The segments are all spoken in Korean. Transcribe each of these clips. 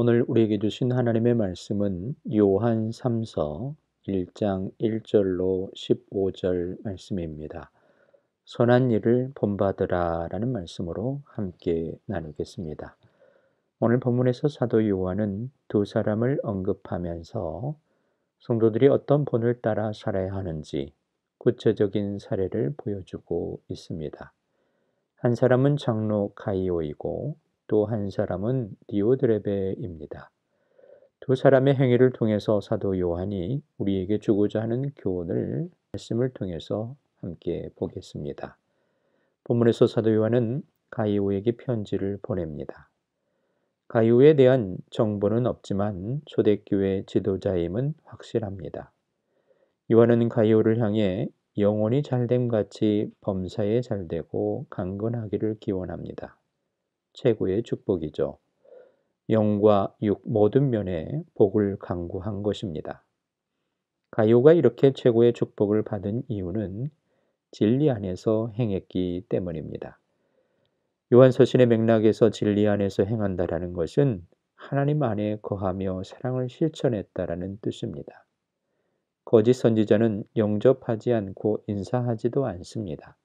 오늘 우리에게 주신 하나님의 말씀은 요한 3서 1장 1절로 15절 말씀입니다. 선한 일을 본받으라 라는 말씀으로 함께 나누겠습니다. 오늘 본문에서 사도 요한은 두 사람을 언급하면서 성도들이 어떤 본을 따라 살아야 하는지 구체적인 사례를 보여주고 있습니다. 한 사람은 장로 가이오이고 또 한 사람은 디오드레베입니다. 두 사람의 행위를 통해서 사도 요한이 우리에게 주고자 하는 교훈을 말씀을 통해서 함께 보겠습니다. 본문에서 사도 요한은 가이오에게 편지를 보냅니다. 가이오에 대한 정보는 없지만 초대교회 지도자임은 확실합니다. 요한은 가이오를 향해 영혼이 잘됨같이 범사에 잘되고 강건하기를 기원합니다. 최고의 축복이죠. 영과 육 모든 면에 복을 간구한 것입니다. 가이오가 이렇게 최고의 축복을 받은 이유는 진리 안에서 행했기 때문입니다. 요한서신의 맥락에서 진리 안에서 행한다라는 것은 하나님 안에 거하며 사랑을 실천했다라는 뜻입니다. 거짓 선지자는 영접하지 않고 인사하지도 않습니다.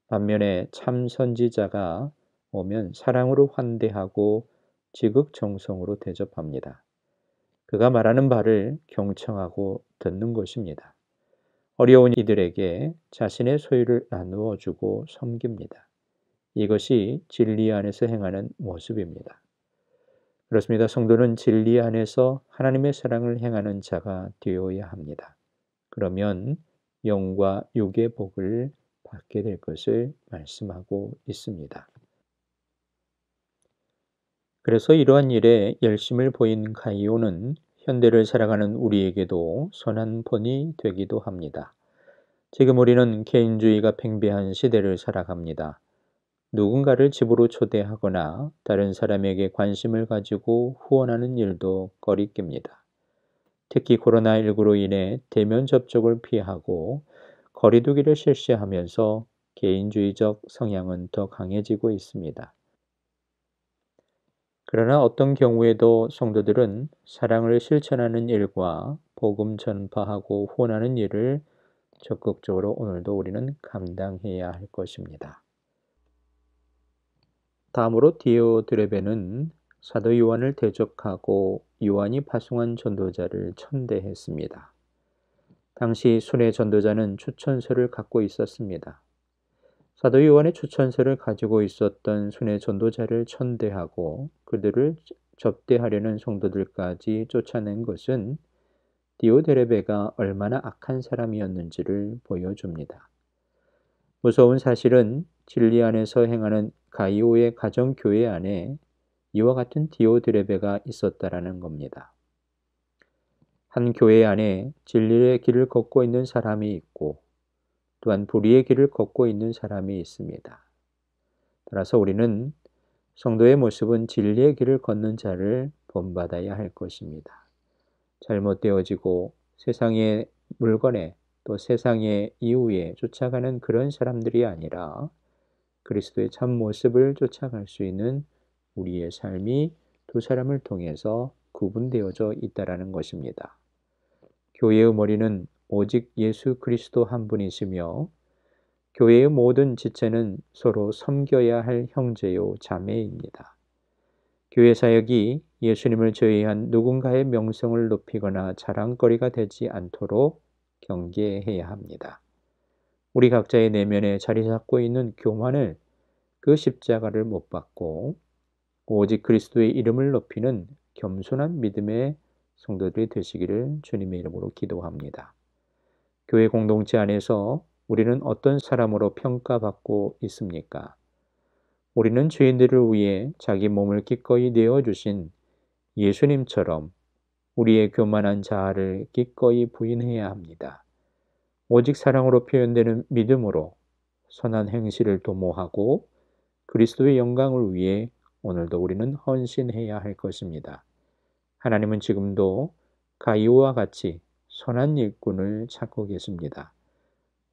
반면에 참 선지자가 오면 사랑으로 환대하고 지극정성으로 대접합니다. 그가 말하는 바를 경청하고 듣는 것입니다. 어려운 이들에게 자신의 소유를 나누어 주고 섬깁니다. 이것이 진리 안에서 행하는 모습입니다. 그렇습니다. 성도는 진리 안에서 하나님의 사랑을 행하는 자가 되어야 합니다. 그러면 영과 육의 복을 받게 될 것을 말씀하고 있습니다. 그래서 이러한 일에 열심을 보인 가이오는 현대를 살아가는 우리에게도 선한 본이 되기도 합니다. 지금 우리는 개인주의가 팽배한 시대를 살아갑니다. 누군가를 집으로 초대하거나 다른 사람에게 관심을 가지고 후원하는 일도 꺼리낍니다. 특히 코로나19로 인해 대면 접촉을 피하고 거리두기를 실시하면서 개인주의적 성향은 더 강해지고 있습니다. 그러나 어떤 경우에도 성도들은 사랑을 실천하는 일과 복음 전파하고 후원하는 일을 적극적으로 오늘도 우리는 감당해야 할 것입니다. 다음으로 디오드레베는 사도 요한을 대적하고 요한이 파송한 전도자를 천대했습니다. 당시 순회 전도자는 추천서를 갖고 있었습니다. 사도 요한의 추천서를 가지고 있었던 순회 전도자를 천대하고 그들을 접대하려는 성도들까지 쫓아낸 것은 디오드레베가 얼마나 악한 사람이었는지를 보여줍니다. 무서운 사실은 진리 안에서 행하는 가이오의 가정교회 안에 이와 같은 디오드레베가 있었다라는 겁니다. 한 교회 안에 진리의 길을 걷고 있는 사람이 있고 또한 불의의 길을 걷고 있는 사람이 있습니다. 따라서 우리는 성도의 모습은 진리의 길을 걷는 자를 본받아야 할 것입니다. 잘못되어지고 세상의 물건에 또 세상의 이유에 쫓아가는 그런 사람들이 아니라 그리스도의 참 모습을 쫓아갈 수 있는 우리의 삶이 두 사람을 통해서 구분되어져 있다라는 것입니다. 교회의 머리는 오직 예수 그리스도 한 분이시며 교회의 모든 지체는 서로 섬겨야 할 형제요 자매입니다. 교회 사역이 예수님을 제외한 누군가의 명성을 높이거나 자랑거리가 되지 않도록 경계해야 합니다. 우리 각자의 내면에 자리 잡고 있는 교만을 그 십자가를 못 받고 오직 그리스도의 이름을 높이는 겸손한 믿음의 성도들이 되시기를 주님의 이름으로 기도합니다. 교회 공동체 안에서 우리는 어떤 사람으로 평가받고 있습니까? 우리는 죄인들을 위해 자기 몸을 기꺼이 내어주신 예수님처럼 우리의 교만한 자아를 기꺼이 부인해야 합니다. 오직 사랑으로 표현되는 믿음으로 선한 행실을 도모하고 그리스도의 영광을 위해 오늘도 우리는 헌신해야 할 것입니다. 하나님은 지금도 가이오와 같이 선한 일꾼을 찾고 계십니다.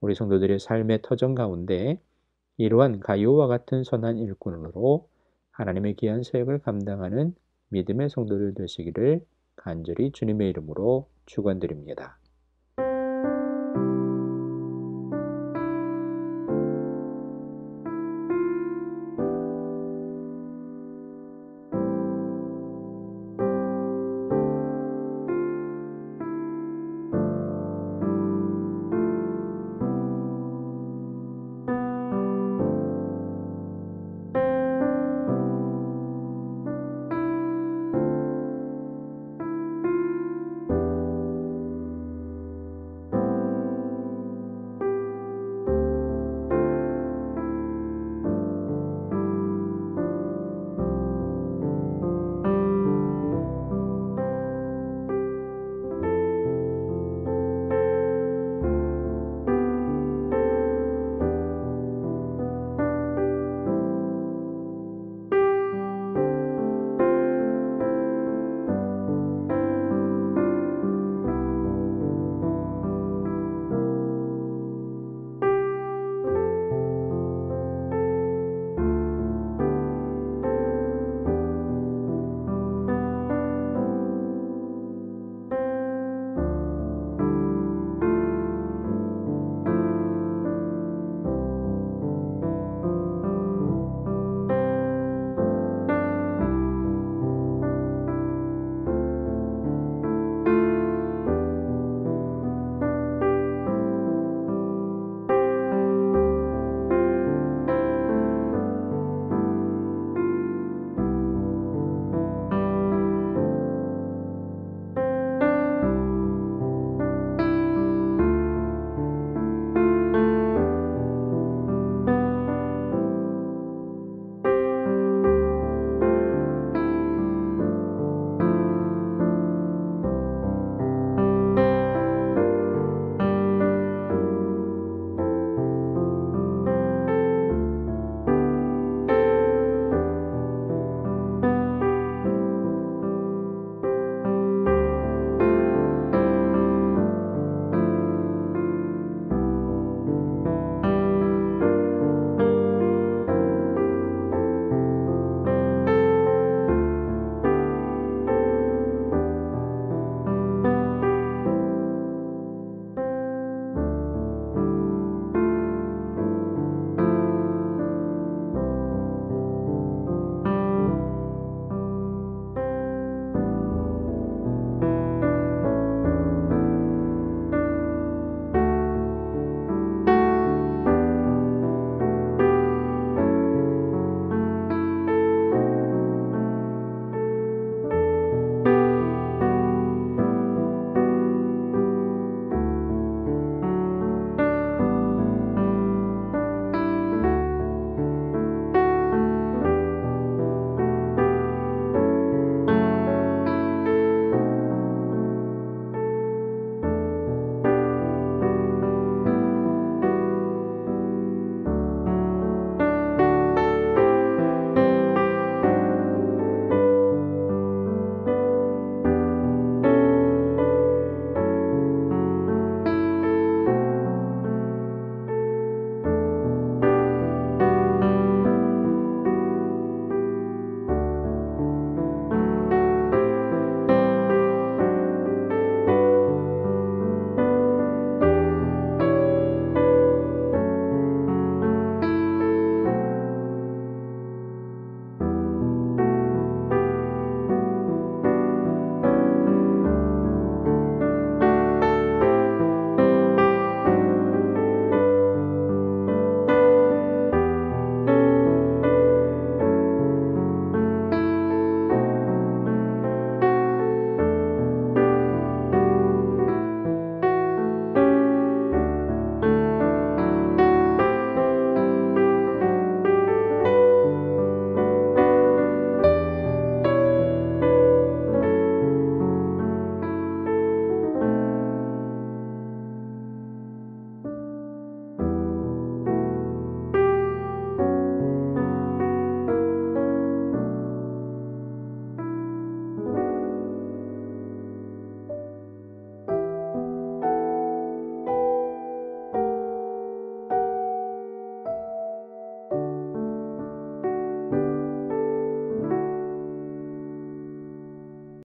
우리 성도들의 삶의 터전 가운데 이러한 가이오와 같은 선한 일꾼으로 하나님의 귀한 사역을 감당하는 믿음의 성도들 되시기를 간절히 주님의 이름으로 축원드립니다.